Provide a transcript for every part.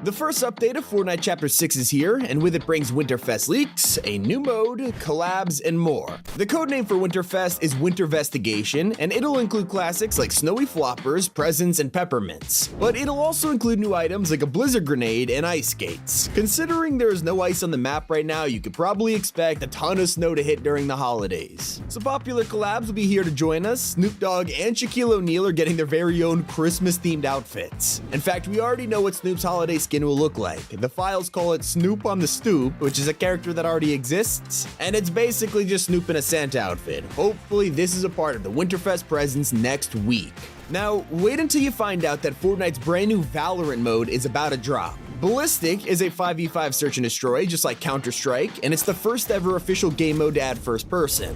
The first update of Fortnite Chapter 6 is here, and with it brings Winterfest leaks, a new mode, collabs, and more. The codename for Winterfest is Wintervestigation, and it'll include classics like Snowy Floppers, Presents, and Peppermints. But it'll also include new items like a Blizzard Grenade and Ice Skates. Considering there is no ice on the map right now, you could probably expect a ton of snow to hit during the holidays. Some popular collabs will be here to join us. Snoop Dogg and Shaquille O'Neal are getting their very own Christmas-themed outfits. In fact, we already know what Snoop's holiday skin will look like. The files call it Snoop on the Stoop, which is a character that already exists, and it's basically just Snoop in a Santa outfit. Hopefully this is a part of the Winterfest presents next week. Now, wait until you find out that Fortnite's brand new Valorant mode is about to drop. Ballistic is a 5v5 search and destroy, just like Counter-Strike, and it's the first ever official game mode to add first person.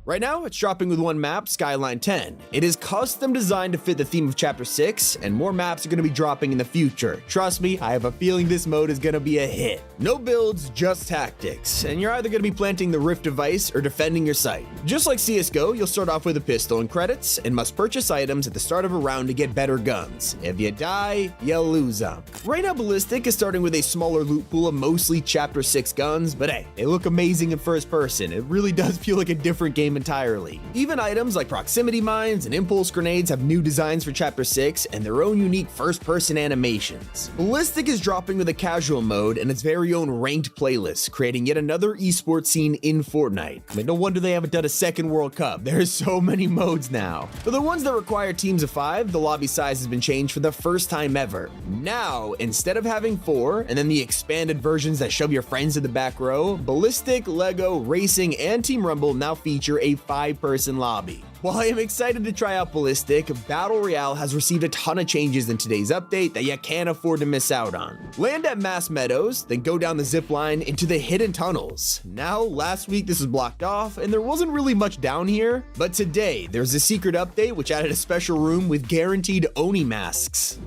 Right now, it's dropping with one map, Skyline 10. It is custom designed to fit the theme of Chapter 6, and more maps are going to be dropping in the future. Trust me, I have a feeling this mode is going to be a hit. No builds, just tactics, and you're either going to be planting the Rift device or defending your site. Just like CSGO, you'll start off with a pistol and credits, and must purchase items at the start of a round to get better guns. If you die, you lose them. Right now, Ballistic is starting with a smaller loot pool of mostly Chapter 6 guns, but hey, they look amazing in first person. It really does feel like a different game entirely. Even items like proximity mines and impulse grenades have new designs for Chapter 6 and their own unique first-person animations. Ballistic is dropping with a casual mode and its very own ranked playlist, creating yet another esports scene in Fortnite. I mean, no wonder they haven't done a second World Cup. There's so many modes now. For the ones that require teams of 5, the lobby size has been changed for the first time ever. Now, instead of having 4 and then the expanded versions that shove your friends to the back row, Ballistic, Lego, Racing, and Team Rumble now feature a 5-person lobby. While I am excited to try out Ballistic, Battle Royale has received a ton of changes in today's update that you can't afford to miss out on. Land at Mass Meadows, then go down the zip line into the hidden tunnels. Now, last week this was blocked off and there wasn't really much down here, but today there's a secret update which added a special room with guaranteed Oni masks.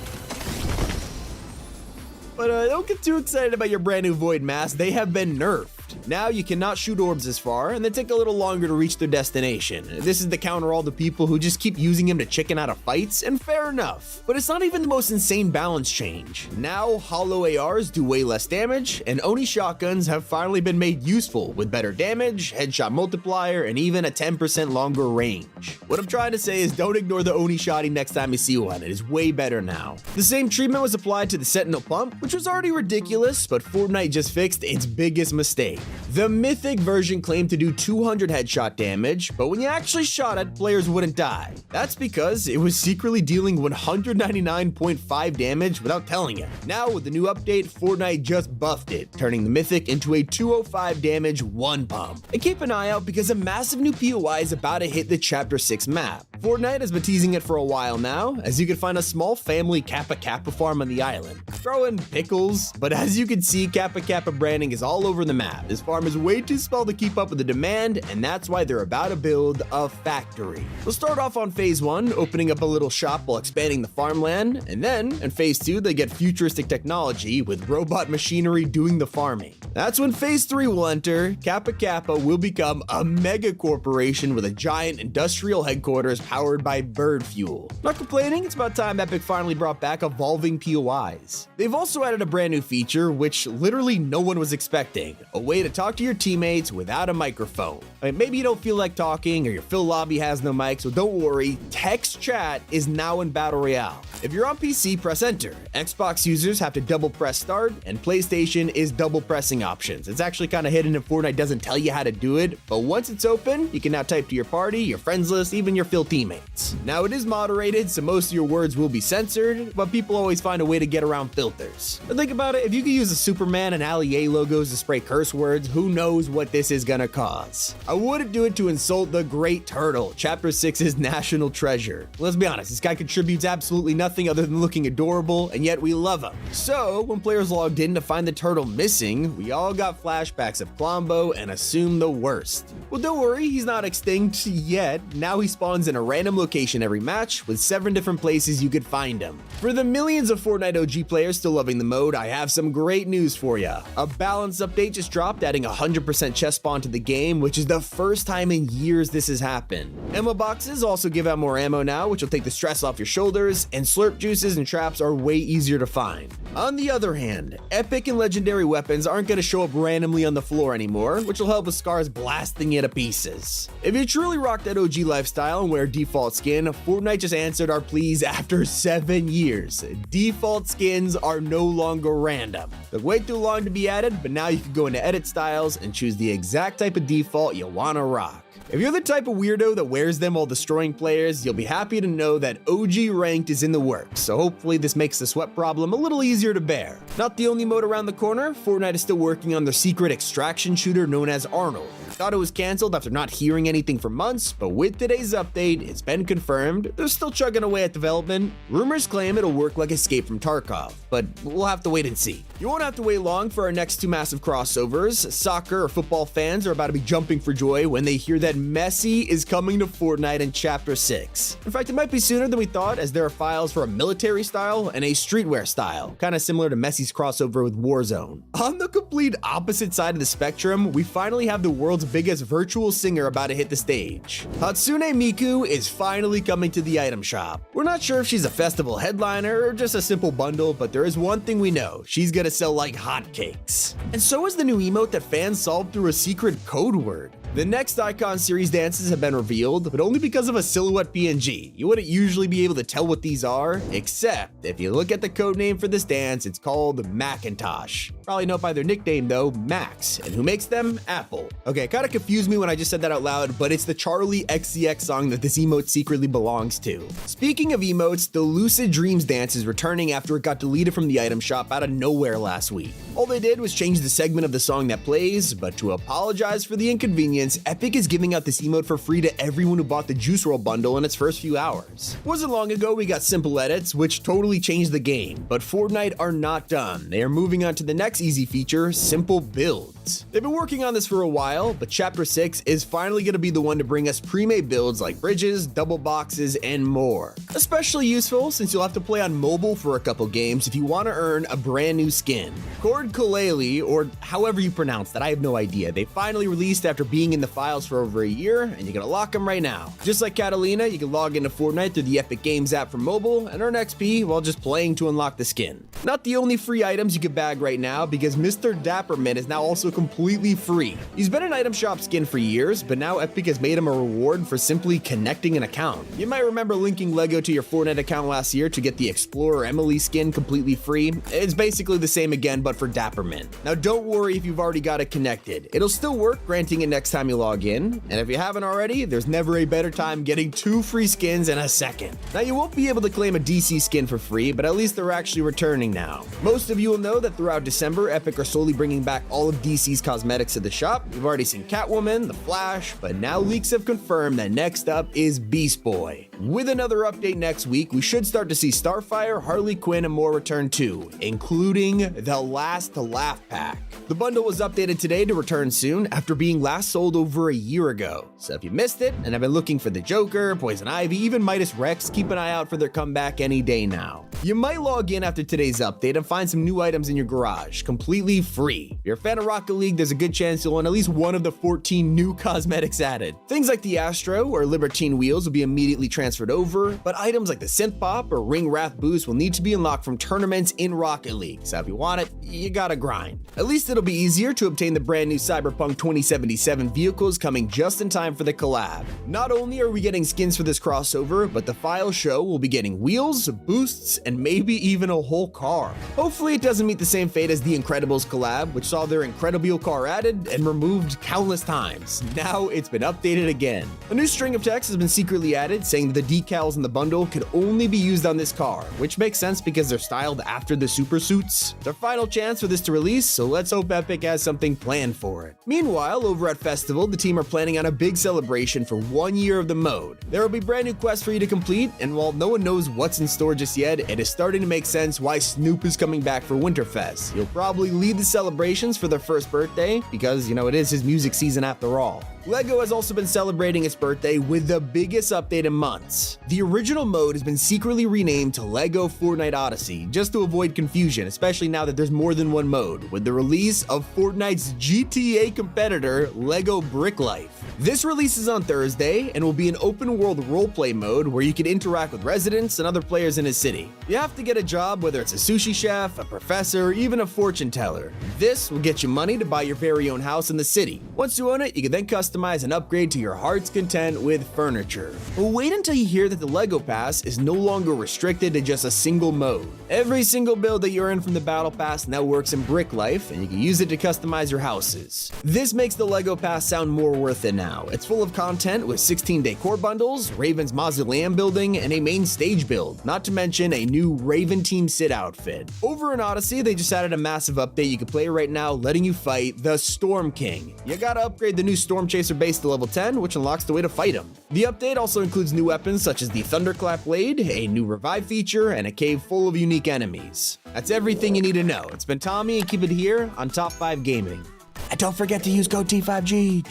But don't get too excited about your brand new Void masks, they have been nerfed. Now you cannot shoot orbs as far, and they take a little longer to reach their destination. This is to counter all the people who just keep using them to chicken out of fights, and fair enough. But it's not even the most insane balance change. Now, hollow ARs do way less damage, and Oni shotguns have finally been made useful with better damage, headshot multiplier, and even a 10% longer range. What I'm trying to say is don't ignore the Oni shotty next time you see one, it is way better now. The same treatment was applied to the Sentinel pump, which was already ridiculous, but Fortnite just fixed its biggest mistake. The Mythic version claimed to do 200 headshot damage, but when you actually shot it, players wouldn't die. That's because it was secretly dealing 199.5 damage without telling you. Now with the new update, Fortnite just buffed it, turning the Mythic into a 205 damage 1 pump. And keep an eye out because a massive new POI is about to hit the Chapter 6 map. Fortnite has been teasing it for a while now, as you can find a small family Kappa Kappa farm on the island. Throw in pickles, but as you can see, Kappa Kappa branding is all over the map. This farm is way too small to keep up with the demand, and that's why they're about to build a factory. We'll start off on phase 1, opening up a little shop while expanding the farmland, and then in phase 2, they get futuristic technology with robot machinery doing the farming. That's when phase 3 will enter. Kappa Kappa will become a mega corporation with a giant industrial headquarters powered by bird fuel. Not complaining, it's about time Epic finally brought back evolving POIs. They've also added a brand new feature, which literally no one was expecting, a way to talk to your teammates without a microphone. I mean, maybe you don't feel like talking or your fill lobby has no mic, so don't worry, text chat is now in Battle Royale. If you're on PC, press enter. Xbox users have to double press start, and PlayStation is double pressing options. It's actually kind of hidden if Fortnite doesn't tell you how to do it, but once it's open, you can now type to your party, your friends list, even your fill teammates. Now it is moderated, so most of your words will be censored, but people always find a way to get around filters. But think about it, if you could use the Superman and Ali A logos to spray curse words, who knows what this is gonna cause. I wouldn't do it to insult the Great Turtle, Chapter 6's national treasure. Let's be honest, this guy contributes absolutely nothing other than looking adorable, and yet we love him. So, when players logged in to find the turtle missing, we all got flashbacks of Klombo and assumed the worst. Well, don't worry, he's not extinct yet. Now he spawns in a random location every match with 7 different places you could find him. For the millions of Fortnite OG players still loving the mode, I have some great news for ya. A balance update just dropped, adding 100% chest spawn to the game, which is the first time in years this has happened. Ammo boxes also give out more ammo now, which will take the stress off your shoulders, and slurp juices and traps are way easier to find. On the other hand, epic and legendary weapons aren't going to show up randomly on the floor anymore, which will help with scars blasting you to pieces. If you truly rock that OG lifestyle and wear default skin, Fortnite just answered our pleas after 7 years. Default skins are no longer random. Took way too long to be added, but now you can go into edit styles and choose the exact type of default you want to rock. If you're the type of weirdo that wears them while destroying players, you'll be happy to know that OG Ranked is in the works, so hopefully this makes the sweat problem a little easier to bear. Not the only mode around the corner, Fortnite is still working on their secret extraction shooter known as Arnold. Thought it was cancelled after not hearing anything for months, but with today's update, it's been confirmed. They're still chugging away at development. Rumors claim it'll work like Escape from Tarkov, but we'll have to wait and see. You won't have to wait long for our next 2 massive crossovers. Soccer or football fans are about to be jumping for joy when they hear that Messi is coming to Fortnite in Chapter 6. In fact, it might be sooner than we thought, as there are files for a military style and a streetwear style, kind of similar to Messi's crossover with Warzone. On the complete opposite side of the spectrum, we finally have the world's biggest virtual singer about to hit the stage. Hatsune Miku is finally coming to the item shop. We're not sure if she's a festival headliner or just a simple bundle, but there is one thing we know: she's gonna sell like hotcakes. And so is the new emote that fans solved through a secret code word. The next Icon series dances have been revealed, but only because of a silhouette PNG. You wouldn't usually be able to tell what these are, except if you look at the code name for this dance, it's called Macintosh. Probably know by their nickname though, Max. And who makes them? Apple. Okay, it kind of confused me when I just said that out loud, but it's the Charlie XCX song that this emote secretly belongs to. Speaking of emotes, the Lucid Dreams dance is returning after it got deleted from the item shop out of nowhere last week. All they did was change the segment of the song that plays, but to apologize for the inconvenience, Epic is giving out this emote for free to everyone who bought the Juice WRLD bundle in its first few hours. Wasn't long ago we got simple edits, which totally changed the game, but Fortnite are not done. They are moving on to the next easy feature, simple builds. They've been working on this for a while, but Chapter 6 is finally going to be the one to bring us pre-made builds like bridges, double boxes, and more. Especially useful since you'll have to play on mobile for a couple games if you want to earn a brand new skin. Cord Kalele, or however you pronounce that, I have no idea. They finally released after being in the files for over a year, and you're gonna lock them right now. Just like Catalina, you can log into Fortnite through the Epic Games app for mobile and earn XP while just playing to unlock the skin. Not the only free items you can bag right now, because Mr. Dapperman is now also completely free. He's been an item shop skin for years, but now Epic has made him a reward for simply connecting an account. You might remember linking Lego to your Fortnite account last year to get the Explorer Emily skin completely free. It's basically the same again, but for Dapperman. Now don't worry if you've already got it connected. It'll still work, granting it next time you log in, and if you haven't already, there's never a better time getting 2 free skins in a second. Now you won't be able to claim a DC skin for free, but at least they're actually returning now. Most of you will know that throughout December, Epic are slowly bringing back all of DC's cosmetics to the shop. We've already seen Catwoman, The Flash, but now leaks have confirmed that next up is Beast Boy. With another update next week, we should start to see Starfire, Harley Quinn, and more return too, including the Last Laugh Pack. The bundle was updated today to return soon after being last sold over a year ago. So if you missed it and have been looking for the Joker, Poison Ivy, even Midas Rex, keep an eye out for their comeback any day now. You might log in after today's update and find some new items in your garage, completely free. If you're a fan of Rocket League, there's a good chance you'll own at least one of the 14 new cosmetics added. Things like the Astro or Libertine wheels will be immediately transferred over, but items like the Synth Pop or Ring Wrath boost will need to be unlocked from tournaments in Rocket League, so if you want it, you gotta grind. At least it'll be easier to obtain the brand new Cyberpunk 2077 vehicles coming just in time for the collab. Not only are we getting skins for this crossover, but the file show will be getting wheels, boosts, and maybe even a whole car. Hopefully it doesn't meet the same fate as the Incredibles collab, which saw their Incredible car added and removed countless times. Now it's been updated again. A new string of text has been secretly added saying that the decals in the bundle could only be used on this car, which makes sense because they're styled after the super suits. It's our final chance for this to release, so let's hope Epic has something planned for it. Meanwhile, over at Festival, the team are planning on a big celebration for 1 year of the mode. There will be brand new quests for you to complete, and while no one knows what's in store just yet, it it is starting to make sense why Snoop is coming back for Winterfest. He'll probably lead the celebrations for their first birthday because, it is his music season after all. LEGO has also been celebrating its birthday with the biggest update in months. The original mode has been secretly renamed to LEGO Fortnite Odyssey, just to avoid confusion, especially now that there's more than one mode, with the release of Fortnite's GTA competitor, LEGO Brick Life. This releases on Thursday and will be an open-world roleplay mode where you can interact with residents and other players in a city. You have to get a job, whether it's a sushi chef, a professor, or even a fortune teller. This will get you money to buy your very own house in the city. Once you own it, you can then customize and upgrade to your heart's content with furniture. But wait until you hear that the LEGO Pass is no longer restricted to just a single mode. Every single build that you earn from the Battle Pass now works in Brick Life, and you can use it to customize your houses. This makes the LEGO Pass sound more worth it now. It's full of content with 16-day core bundles, Raven's mausoleum building, and a main stage build, not to mention a new Raven Team Sit outfit. Over in Odyssey, they just added a massive update you can play right now, letting you fight the Storm King. You gotta upgrade the new Storm Chaser base to level 10, which unlocks the way to fight him. The update also includes new weapons such as the Thunderclap Blade, a new revive feature, and a cave full of unique enemies. That's everything you need to know. It's been Tommy, and keep it here on Top 5 Gaming. And don't forget to use code T5G.